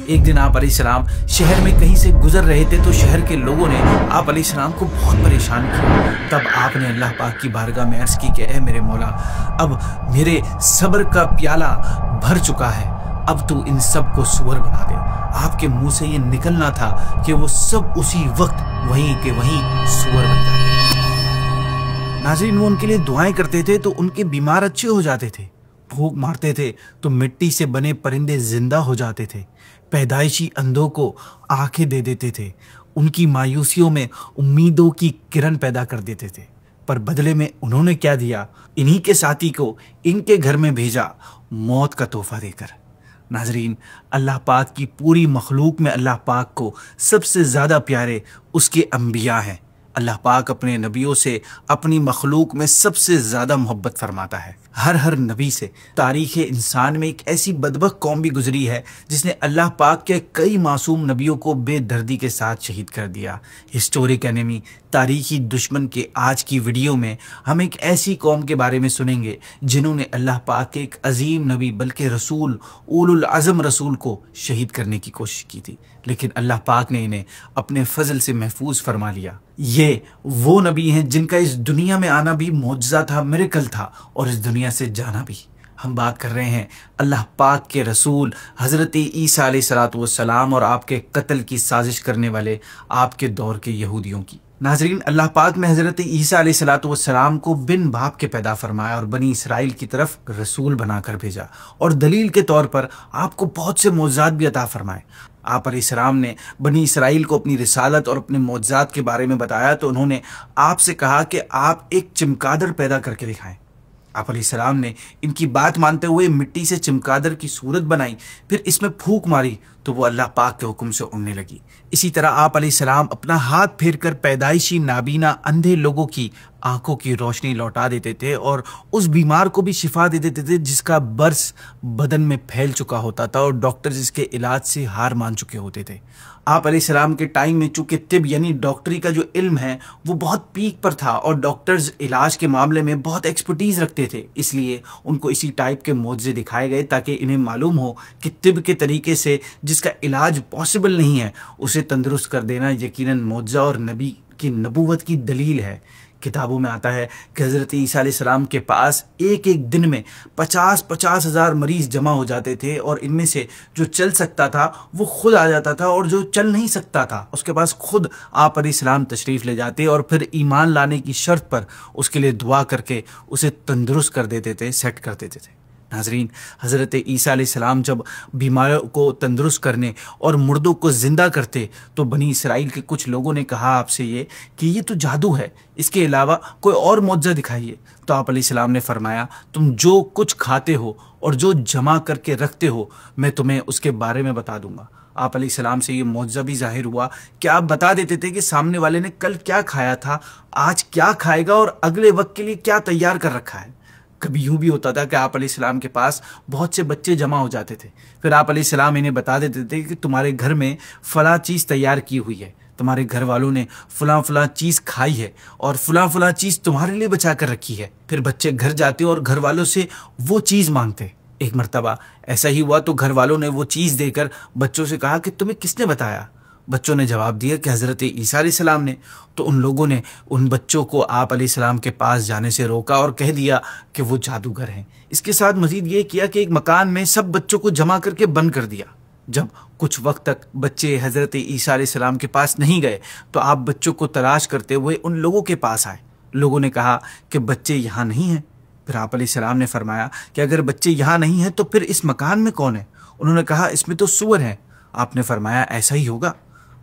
ایک دن آپ علیہ السلام شہر میں کہیں سے گزر رہے تھے تو شہر کے لوگوں نے آپ علیہ السلام کو بہت پریشان کیا۔ تب آپ نے اللہ پاک کی بارگاہ میں عرض کی کہ اے میرے مولا، اب میرے صبر کا پیالہ بھر چکا ہے، اب تو ان سب کو سور بنا دے۔ آپ کے منہ سے یہ نکلنا تھا کہ وہ سب اسی وقت وہیں کے وہیں سور بن جاتے۔ ناظرین، وہ ان کے لیے دعائیں کرتے تھے تو ان کے بیمار اچھے ہو جاتے تھے، پھونک مارتے تھے تو مٹی سے بنے پرندے زندہ ہو جاتے تھے، پیدائشی اندھوں کو آنکھیں دے دیتے تھے، ان کی مایوسیوں میں امیدوں کی کرن پیدا کر دیتے تھے۔ پر بدلے میں انہوں نے کیا دیا؟ انہی کے ساتھی کو ان کے گھر میں بھیجا موت کا تحفہ دے کر۔ ناظرین، اللہ پاک کی پوری مخلوق میں اللہ پاک کو سب سے زیادہ پیارے اس کے انبیاء ہیں۔ اللہ پاک اپنے نبیوں سے اپنی مخلوق میں سب سے زیادہ محبت فرماتا ہے۔ ہر نبی سے تاریخ انسان میں ایک ایسی بدبخت قوم بھی گزری ہے جس نے اللہ پاک کے کئی معصوم نبیوں کو بے دردی کے ساتھ شہید کر دیا۔ ہسٹورک انیمی تاریخی دشمن کے آج کی ویڈیو میں ہم ایک ایسی قوم کے بارے میں سنیں گے جنہوں نے اللہ پاک کے ایک عظیم نبی بلکہ رسول، اولو العزم رسول کو شہید کرنے کی کوشش کی تھی، لیکن اللہ پاک نے انہیں اپنے فضل سے محفوظ فرما لیا۔ یہ وہ نبی ہیں جن کا اس دنیا میں آنا بھی معجزہ تھا، میریکل تھا، اور اس دنیا سے جانا بھی۔ ہم بات کر رہے ہیں اللہ پاک کے رسول حضرت عیسیٰ علیہ السلام اور آپ کے قتل کی سازش کرنے والے آپ کے دور کے یہودیوں کی۔ ناظرین، اللہ پاک نے حضرت عیسیٰ علیہ السلام کو بن باپ کے پیدا فرمایا اور بنی اسرائیل کی طرف رسول بنا کر بھیجا، اور دلیل کے طور پر آپ کو بہت سے معجزات بھی عطا فرمائے۔ آپ علیہ السلام نے بنی اسرائیل کو اپنی رسالت اور اپنے معجزات کے بارے میں بتایا تو انہوں نے آپ سے کہا کہ آپ ایک چمگادڑ پیدا کر کے دکھائیں۔ آپ علیہ السلام نے ان کی بات مانتے ہوئے مٹی سے چمگادڑ کی صورت بنائی، پھر اس میں پھونک ماری تو وہ اللہ پاک کے حکم سے اڑنے لگی۔ اسی طرح آپ علیہ السلام اپنا ہاتھ پھیر کر پیدائشی نابینا اندھے لوگوں کی آنکھوں کی روشنی لوٹا دیتے تھے اور اس بیمار کو بھی شفا دے دیتے تھے جس کا برس بدن میں پھیل چکا ہوتا تھا اور ڈاکٹرز اس کے علاج سے ہار مان چکے ہوتے تھے۔ آپ علیہ السلام کے ٹائم میں چونکہ طب یعنی ڈاکٹری کا جو علم ہے وہ بہت پیک پر تھا اور ڈاکٹرز علاج کے معاملے میں بہت ایکسپرٹیز رکھتے تھے، اس لیے ان کو اسی ٹائپ کے معجزے دکھائے گئے تاکہ انہیں معلوم ہو کہ طب کے طریقے سے جس کا علاج پاسبل نہیں ہے اسے تندرست کر دینا یقیناً معجزہ اور نبی کی نبوت کی دلیل ہے۔ کتابوں میں آتا ہے کہ حضرت عیسیٰ علیہ السلام کے پاس ایک دن میں 50 ہزار مریض جمع ہو جاتے تھے، اور ان میں سے جو چل سکتا تھا وہ خود آ جاتا تھا، اور جو چل نہیں سکتا تھا اس کے پاس خود آپ علیہ السلام تشریف لے جاتے اور پھر ایمان لانے کی شرط پر اس کے لیے دعا کر کے اسے تندرست کر دیتے تھے، سیٹ کر دیتے تھے۔ ناظرین، حضرت عیسیٰ علیہ السلام جب بیماروں کو تندرست کرنے اور مردوں کو زندہ کرتے تو بنی اسرائیل کے کچھ لوگوں نے کہا آپ سے یہ کہ یہ تو جادو ہے، اس کے علاوہ کوئی اور معجزہ دکھائیے۔ تو آپ علیہ السلام نے فرمایا تم جو کچھ کھاتے ہو اور جو جمع کر کے رکھتے ہو میں تمہیں اس کے بارے میں بتا دوں گا۔ آپ علیہ السلام سے یہ معجزہ بھی ظاہر ہوا کہ آپ بتا دیتے تھے کہ سامنے والے نے کل کیا کھایا تھا، آج کیا کھائے گا اور اگلے وقت کے لیے کیا تیار کر رکھا ہے۔ کبھی یوں بھی ہوتا تھا کہ آپ علیہ السلام کے پاس بہت سے بچے جمع ہو جاتے تھے، پھر آپ علیہ السلام انہیں بتا دیتے تھے کہ تمہارے گھر میں فلاں چیز تیار کی ہوئی ہے، تمہارے گھر والوں نے فلاں چیز کھائی ہے اور فلاں چیز تمہارے لیے بچا کر رکھی ہے۔ پھر بچے گھر جاتے اور گھر والوں سے وہ چیز مانگتے۔ ایک مرتبہ ایسا ہی ہوا تو گھر والوں نے وہ چیز دے کر بچوں سے کہا کہ تمہیں کس نے بتایا؟ بچوں نے جواب دیا کہ حضرت عیسیٰ علیہ السلام نے۔ تو ان لوگوں نے ان بچوں کو آپ علیہ السلام کے پاس جانے سے روکا اور کہہ دیا کہ وہ جادوگر ہیں۔ اس کے ساتھ مزید یہ کیا کہ ایک مکان میں سب بچوں کو جمع کر کے بند کر دیا۔ جب کچھ وقت تک بچے حضرت عیسیٰ علیہ السلام کے پاس نہیں گئے تو آپ بچوں کو تلاش کرتے ہوئے ان لوگوں کے پاس آئے۔ لوگوں نے کہا کہ بچے یہاں نہیں ہیں۔ پھر آپ علیہ السلام نے فرمایا کہ اگر بچے یہاں نہیں ہیں تو پھر اس مکان میں کون ہے؟ انہوں نے کہا اس میں تو سور ہیں۔ آپ نے فرمایا ایسا ہی ہوگا۔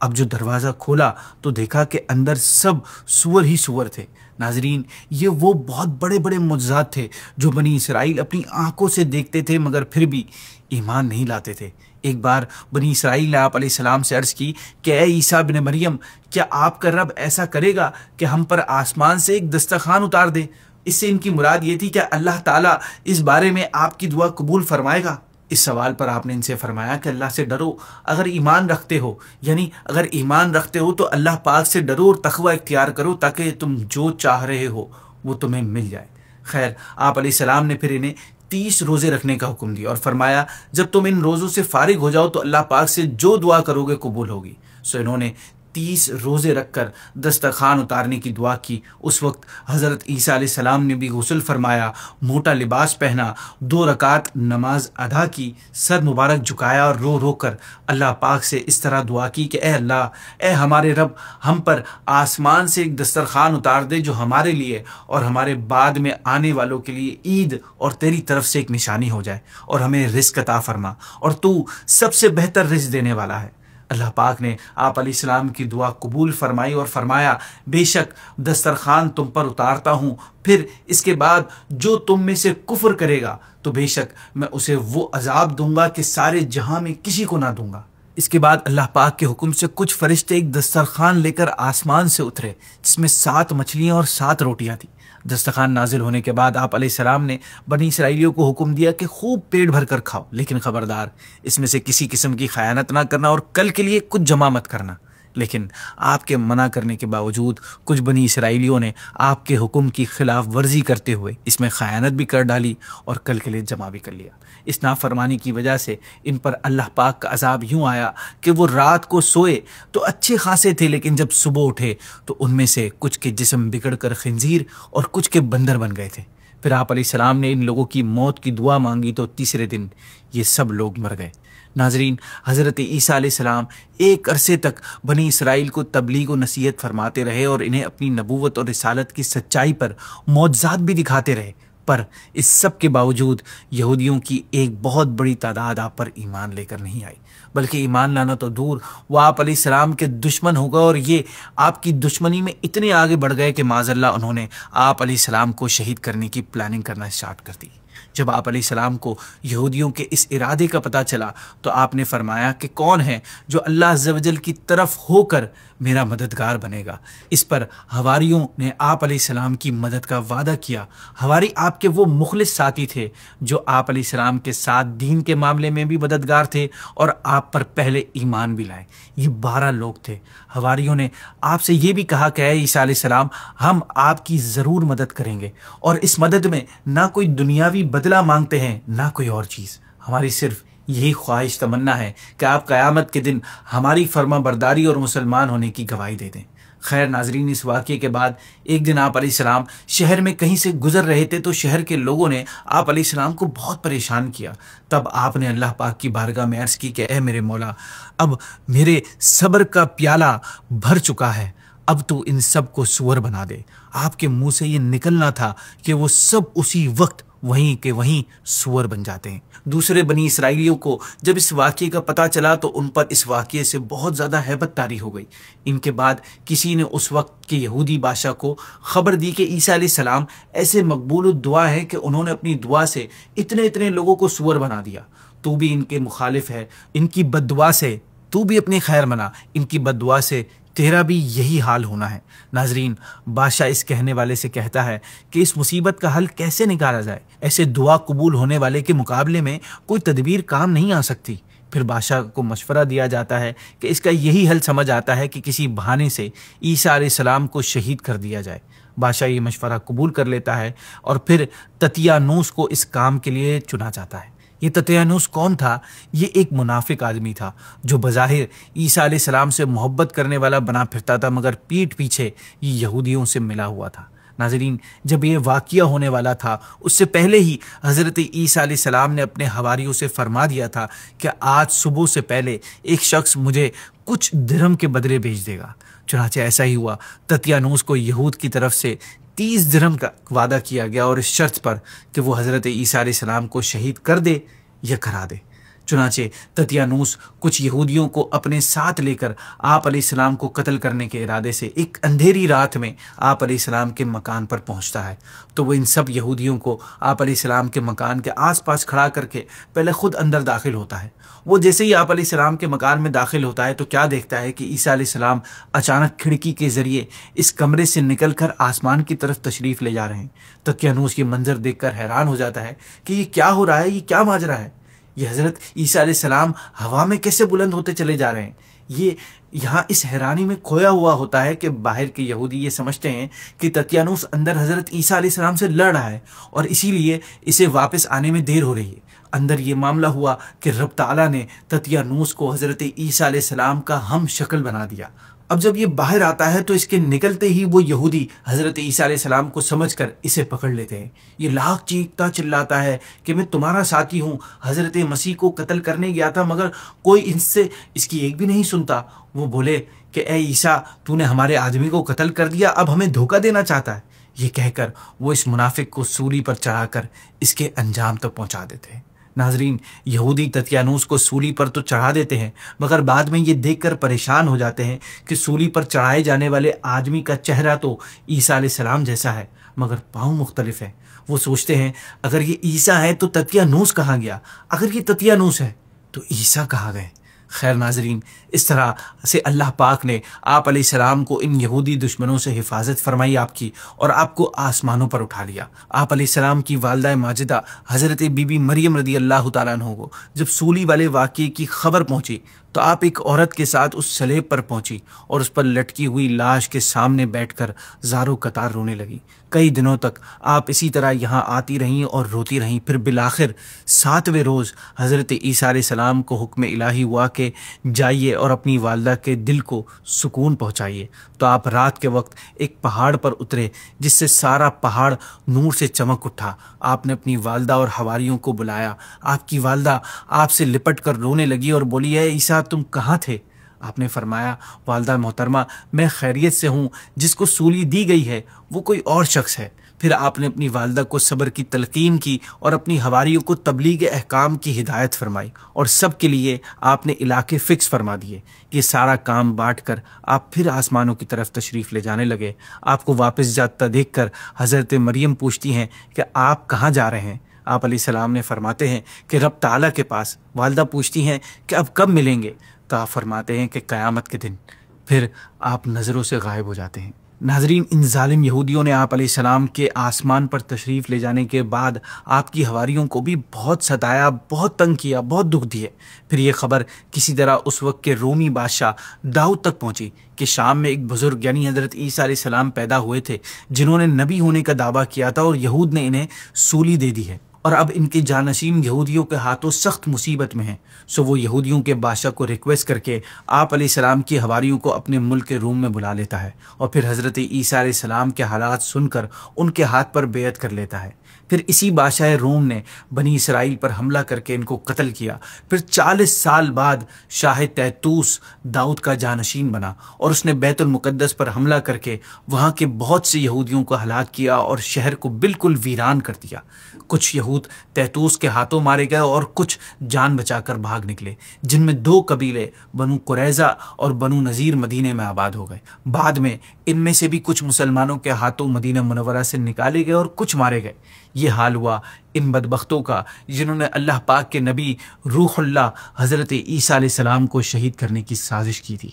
اب جو دروازہ کھولا تو دیکھا کہ اندر سب سور ہی سور تھے۔ ناظرین، یہ وہ بہت بڑے بڑے معجزات تھے جو بنی اسرائیل اپنی آنکھوں سے دیکھتے تھے مگر پھر بھی ایمان نہیں لاتے تھے۔ ایک بار بنی اسرائیل نے آپ علیہ السلام سے عرض کی کہ اے عیسیٰ بن مریم، کیا آپ کا رب ایسا کرے گا کہ ہم پر آسمان سے ایک دسترخوان اتار دے؟ اس سے ان کی مراد یہ تھی کہ اللہ تعالیٰ اس بارے میں آپ کی دعا قبول فرمائے گا۔ اس سوال پر آپ نے ان سے فرمایا کہ اللہ سے ڈرو اگر ایمان رکھتے ہو، یعنی اگر ایمان رکھتے ہو تو اللہ پاک سے ڈرو اور تقوی اختیار کرو تاکہ تم جو چاہ رہے ہو وہ تمہیں مل جائے۔ خیر، آپ علیہ السلام نے پھر انہیں 30 روزے رکھنے کا حکم دیا اور فرمایا جب تم ان روزوں سے فارغ ہو جاؤ تو اللہ پاک سے جو دعا کرو گے قبول ہوگی۔ سو انہوں نے 30 روزے رکھ کر دسترخوان اتارنے کی دعا کی۔ اس وقت حضرت عیسیٰ علیہ السلام نے بھی غسل فرمایا، موٹا لباس پہنا، 2 رکعت نماز ادا کی، سر مبارک جھکایا اور رو رو کر اللہ پاک سے اس طرح دعا کی کہ اے اللہ، اے ہمارے رب، ہم پر آسمان سے ایک دسترخوان اتار دے جو ہمارے لیے اور ہمارے بعد میں آنے والوں کے لیے عید اور تیری طرف سے ایک نشانی ہو جائے، اور ہمیں رزق عطا فرما، اور تو سب سے بہتر رزق دینے والا ہے۔ اللہ پاک نے آپ علیہ السلام کی دعا قبول فرمائی اور فرمایا بے شک دسترخوان تم پر اتارتا ہوں، پھر اس کے بعد جو تم میں سے کفر کرے گا تو بے شک میں اسے وہ عذاب دوں گا کہ سارے جہاں میں کسی کو نہ دوں گا۔ اس کے بعد اللہ پاک کے حکم سے کچھ فرشتے ایک دسترخوان لے کر آسمان سے اترے جس میں 7 مچھلیاں اور 7 روٹیاں تھیں۔ دسترخوان نازل ہونے کے بعد آپ علیہ السلام نے بنی اسرائیلیوں کو حکم دیا کہ خوب پیٹ بھر کر کھاؤ، لیکن خبردار اس میں سے کسی قسم کی خیانت نہ کرنا اور کل کے لیے کچھ جمع مت کرنا۔ لیکن آپ کے منع کرنے کے باوجود کچھ بنی اسرائیلیوں نے آپ کے حکم کی خلاف ورزی کرتے ہوئے اس میں خیانت بھی کر ڈالی اور کل کے لیے جمع بھی کر لیا۔ اس نافرمانی کی وجہ سے ان پر اللہ پاک کا عذاب یوں آیا کہ وہ رات کو سوئے تو اچھے خاصے تھے، لیکن جب صبح اٹھے تو ان میں سے کچھ کے جسم بگڑ کر خنزیر اور کچھ کے بندر بن گئے تھے۔ پھر آپ علیہ السلام نے ان لوگوں کی موت کی دعا مانگی تو تیسرے دن یہ سب لوگ مر گئے۔ ناظرین، حضرت عیسیٰ علیہ السلام ایک عرصے تک بنی اسرائیل کو تبلیغ و نصیحت فرماتے رہے اور انہیں اپنی نبوت اور رسالت کی سچائی پر معجزات بھی دکھاتے رہے، پر اس سب کے باوجود یہودیوں کی ایک بہت بڑی تعداد آپ پر ایمان لے کر نہیں آئی، بلکہ ایمان لانا تو دور، وہ آپ علیہ السلام کے دشمن ہو گئے، اور یہ آپ کی دشمنی میں اتنے آگے بڑھ گئے کہ معاذ اللہ انہوں نے آپ علیہ السلام کو شہید کرنے کی پلاننگ کرنا اسٹارٹ کر دی۔ جب آپ علیہ السلام کو یہودیوں کے اس ارادے کا پتہ چلا تو آپ نے فرمایا کہ کون ہے جو اللہ عز و جل کی طرف ہو کر میرا مددگار بنے گا۔ اس پر حواریوں نے آپ علیہ السلام کی مدد کا وعدہ کیا۔ حواری آپ کے وہ مخلص ساتھی تھے جو آپ علیہ السلام کے ساتھ دین کے معاملے میں بھی مددگار تھے اور آپ پر پہلے ایمان بھی لائے۔ یہ 12 لوگ تھے۔ حواریوں نے آپ سے یہ بھی کہا کہ اے عیسیٰ علیہ السلام، ہم آپ کی ضرور مدد کریں گے، اور اس مدد میں نہ کوئی دنیاوی بدلہ مانگتے ہیں نہ کوئی اور چیز، ہماری صرف یہی خواہش تمنا ہے کہ آپ قیامت کے دن ہماری فرما برداری اور مسلمان ہونے کی گواہی دے دیں۔ خیر ناظرین، اس واقعے کے بعد ایک دن آپ علیہ السلام شہر میں کہیں سے گزر رہے تھے تو شہر کے لوگوں نے آپ علیہ السلام کو بہت پریشان کیا۔ تب آپ نے اللہ پاک کی بارگاہ میں عرض کی کہ اے میرے مولا، اب میرے صبر کا پیالہ بھر چکا ہے، اب تو ان سب کو سور بنا دے۔ آپ کے منہ سے یہ نکلنا تھا کہ وہ سب اسی وقت وہیں کے وہیں سور بن جاتے ہیں۔ دوسرے بنی اسرائیلیوں کو جب اس واقعے کا پتہ چلا تو ان پر اس واقعے سے بہت زیادہ ہیبت طاری ہو گئی۔ ان کے بعد کسی نے اس وقت کے یہودی بادشاہ کو خبر دی کہ عیسیٰ علیہ السلام ایسے مقبول الدعا ہے کہ انہوں نے اپنی دعا سے اتنے لوگوں کو سور بنا دیا۔ تو بھی ان کے مخالف ہے، ان کی بد دعا سے تو بھی اپنی خیر منا، ان کی بد دعا سے تیرا بھی یہی حال ہونا ہے۔ ناظرین، بادشاہ اس کہنے والے سے کہتا ہے کہ اس مصیبت کا حل کیسے نکالا جائے؟ ایسے دعا قبول ہونے والے کے مقابلے میں کوئی تدبیر کام نہیں آ سکتی۔ پھر بادشاہ کو مشورہ دیا جاتا ہے کہ اس کا یہی حل سمجھ آتا ہے کہ کسی بہانے سے عیسیٰ علیہ السلام کو شہید کر دیا جائے۔ بادشاہ یہ مشورہ قبول کر لیتا ہے اور پھر تتیانوس کو اس کام کے لیے چنا جاتا ہے۔ یہ تتیانوس کون تھا؟ یہ ایک منافق آدمی تھا جو بظاہر عیسیٰ علیہ السلام سے محبت کرنے والا بنا پھرتا تھا، مگر پیٹھ پیچھے یہ یہودیوں سے ملا ہوا تھا۔ ناظرین، جب یہ واقعہ ہونے والا تھا اس سے پہلے ہی حضرت عیسیٰ علیہ السلام نے اپنے حواریوں سے فرما دیا تھا کہ آج صبح سے پہلے ایک شخص مجھے کچھ درہم کے بدلے بھیج دے گا۔ چنانچہ ایسا ہی ہوا۔ تتیانوس کو یہود کی طرف سے 30 درہم کا وعدہ کیا گیا، اور اس شرط پر کہ وہ حضرت عیسیٰ علیہ السلام کو شہید کر دے یا کرا دے۔ چنانچہ تتیانوس کچھ یہودیوں کو اپنے ساتھ لے کر آپ علیہ السلام کو قتل کرنے کے ارادے سے ایک اندھیری رات میں آپ علیہ السلام کے مکان پر پہنچتا ہے۔ تو وہ ان سب یہودیوں کو آپ علیہ السلام کے مکان کے آس پاس کھڑا کر کے پہلے خود اندر داخل ہوتا ہے۔ وہ جیسے ہی آپ علیہ السلام کے مکان میں داخل ہوتا ہے تو کیا دیکھتا ہے کہ عیسیٰ علیہ السلام اچانک کھڑکی کے ذریعے اس کمرے سے نکل کر آسمان کی طرف تشریف لے جا رہے ہیں۔ تتیانوس یہ منظر دیکھ کر حیران ہو جاتا ہے کہ یہ کیا ہو رہا ہے، یہ کیا ماجرا ہے؟ یہ حضرت عیسیٰ علیہ السلام ہوا میں کیسے بلند ہوتے چلے جا رہے ہیں؟ یہ یہاں اس حیرانی میں کھویا ہوا ہوتا ہے کہ باہر کے یہودی یہ سمجھتے ہیں کہ دقیانوس اندر حضرت عیسیٰ علیہ السلام سے لڑ رہا ہے اور اسی لیے اسے واپس آنے میں دیر ہو رہی ہے۔ اندر یہ معاملہ ہوا کہ رب تعالیٰ نے دقیانوس کو حضرت عیسیٰ علیہ السلام کا ہم شکل بنا دیا۔ اب جب یہ باہر آتا ہے تو اس کے نکلتے ہی وہ یہودی حضرت عیسیٰ علیہ السلام کو سمجھ کر اسے پکڑ لیتے ہیں۔ یہ لاکھ چیختا چلاتا ہے کہ میں تمہارا ساتھی ہوں، حضرت مسیح کو قتل کرنے گیا تھا، مگر کوئی اس کی ایک بھی نہیں سنتا۔ وہ بولے کہ اے عیسیٰ، تو نے ہمارے آدمی کو قتل کر دیا، اب ہمیں دھوکہ دینا چاہتا ہے۔ یہ کہہ کر وہ اس منافق کو سولی پر چڑھا کر اس کے انجام تک پہنچا دیتے ہیں۔ ناظرین، یہودی دقیانوس کو سولی پر تو چڑھا دیتے ہیں، مگر بعد میں یہ دیکھ کر پریشان ہو جاتے ہیں کہ سولی پر چڑھائے جانے والے آدمی کا چہرہ تو عیسیٰ علیہ السلام جیسا ہے، مگر پاؤں مختلف ہیں۔ وہ سوچتے ہیں اگر یہ عیسیٰ ہے تو دقیانوس کہاں گیا؟ اگر یہ دقیانوس ہے تو عیسیٰ کہاں گئے؟ خیر ناظرین، اس طرح سے اللہ پاک نے آپ علیہ السلام کو ان یہودی دشمنوں سے حفاظت فرمائی آپ کی، اور آپ کو آسمانوں پر اٹھا لیا۔ آپ علیہ السلام کی والدہ ماجدہ حضرت بی بی مریم رضی اللہ تعالیٰ عنہ کو جب سولی والے واقعے کی خبر پہنچی تو آپ ایک عورت کے ساتھ اس صلیب پر پہنچی اور اس پر لٹکی ہوئی لاش کے سامنے بیٹھ کر زارو قطار رونے لگی۔ کئی دنوں تک آپ اسی طرح یہاں آتی رہیں اور روتی رہیں۔ پھر بالآخر 7ویں روز حضرت عیسیٰ علیہ السلام کو حکم الہی ہوا کہ جائیے اور اپنی والدہ کے دل کو سکون پہنچائیے۔ تو آپ رات کے وقت ایک پہاڑ پر اترے جس سے سارا پہاڑ نور سے چمک اٹھا۔ آپ نے اپنی والدہ اور حواریوں کو بلایا۔ آپ کی والدہ آپ سے لپٹ کر رونے لگی اور بولی، اے عیسیٰ، تم کہاں تھے؟ آپ نے فرمایا، والدہ محترمہ، میں خیریت سے ہوں، جس کو سولی دی گئی ہے وہ کوئی اور شخص ہے۔ پھر آپ نے اپنی والدہ کو صبر کی تلقین کی اور اپنی حواریوں کو تبلیغ احکام کی ہدایت فرمائی، اور سب کے لیے آپ نے علاقے فکس فرما دیے۔ یہ سارا کام بانٹ کر آپ پھر آسمانوں کی طرف تشریف لے جانے لگے۔ آپ کو واپس جاتا دیکھ کر حضرت مریم پوچھتی ہیں کہ آپ کہاں جا رہے ہیں؟ آپ علیہ السلام نے فرماتے ہیں کہ رب تعالیٰ کے پاس۔ والدہ پوچھتی ہیں کہ اب کب ملیں گے؟ تو آپ فرماتے ہیں کہ قیامت کے دن۔ پھر آپ نظروں سے غائب ہو جاتے ہیں۔ ناظرین، ان ظالم یہودیوں نے آپ علیہ السلام کے آسمان پر تشریف لے جانے کے بعد آپ کی حواریوں کو بھی بہت ستایا، بہت تنگ کیا، بہت دکھ دیے۔ پھر یہ خبر کسی طرح اس وقت کے رومی بادشاہ داؤد تک پہنچی کہ شام میں ایک بزرگ یعنی حضرت عیسیٰ علیہ السلام پیدا ہوئے تھے، جنہوں نے نبی ہونے کا دعویٰ کیا تھا، اور یہود نے انہیں سولی دے دی ہے، اور اب ان کے جانشین یہودیوں کے ہاتھوں سخت مصیبت میں ہیں۔ سو وہ یہودیوں کے بادشاہ کو ریکویسٹ کر کے آپ علیہ السلام کی حواریوں کو اپنے ملک روم میں بلا لیتا ہے، اور پھر حضرت عیسیٰ علیہ السلام کے حالات سن کر ان کے ہاتھ پر بیعت کر لیتا ہے۔ پھر اسی بادشاہ روم نے بنی اسرائیل پر حملہ کر کے ان کو قتل کیا۔ پھر 40 سال بعد شاہ تحتوس داؤد کا جانشین بنا، اور اس نے بیت المقدس پر حملہ کر کے وہاں کے بہت سے یہودیوں کو ہلاک کیا اور شہر کو بالکل ویران کر دیا۔ کچھ یہود تحتوس کے ہاتھوں مارے گئے اور کچھ جان بچا کر بھاگ نکلے، جن میں 2 قبیلے بنو قریظہ اور بنو نذیر مدینے میں آباد ہو گئے۔ بعد میں ان میں سے بھی کچھ مسلمانوں کے ہاتھوں مدینہ منورہ سے نکالے گئے اور کچھ مارے گئے۔ یہ حال ہوا ان بدبختوں کا جنہوں نے اللہ پاک کے نبی روح اللہ حضرت عیسیٰ علیہ السلام کو شہید کرنے کی سازش کی تھی۔